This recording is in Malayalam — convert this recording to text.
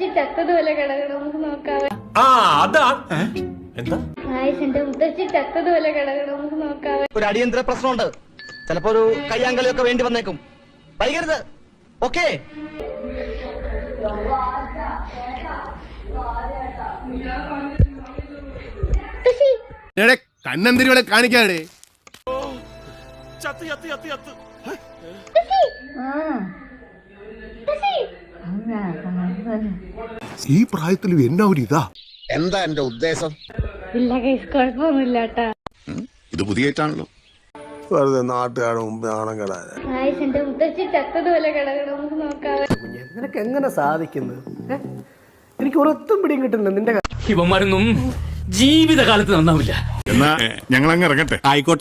മുത്തശ്ശി ചത്തതുപോലെ കിടക്കണം, നമുക്ക് നോക്കാവേ. ആ അതാ എന്താ എന്റെ മുത്തശ്ശി ചത്തതുപോലെ കിടക്കണം, നമുക്ക് നോക്കാവേ. ഒരു അടിയന്തര പ്രശ്നമുണ്ട്, ചിലപ്പോ ഒരു കയ്യാങ്കളിയൊക്കെ വേണ്ടി വന്നേക്കും, വൈകരുത്. ഓക്കേ, കണ്ണന്തിരികളെ കാണിക്കാടേ. ഈ പ്രായത്തിലും എന്നാ ഒരു ഇതാ. എന്താ എന്റെ ഉദ്ദേശം? ഇല്ല കേസ്, കുഴപ്പമൊന്നുമില്ല കേട്ടാ. ഇത് പുതിയതാണല്ലോ. വെറുതെ നാട്ടുകാരുടെ മുമ്പ് നാണം കെടാൻ. എന്റെ മുത്തശ്ശി ചത്തതുപോലെ കിടക്കണം, നമുക്ക് നോക്കാവേ. നിനക്ക് എങ്ങനെ സാധിക്കുന്നത്? എനിക്ക് ഒരൊത്തും പിടിയും കിട്ടുന്നില്ല നിന്റെ. ഇവന്മാരൊന്നും ജീവിതകാലത്ത് നന്നാവില്ല. എന്നാ ഞങ്ങൾ അങ്ങ് ഇറങ്ങട്ടെ. ആയിക്കോട്ടെ.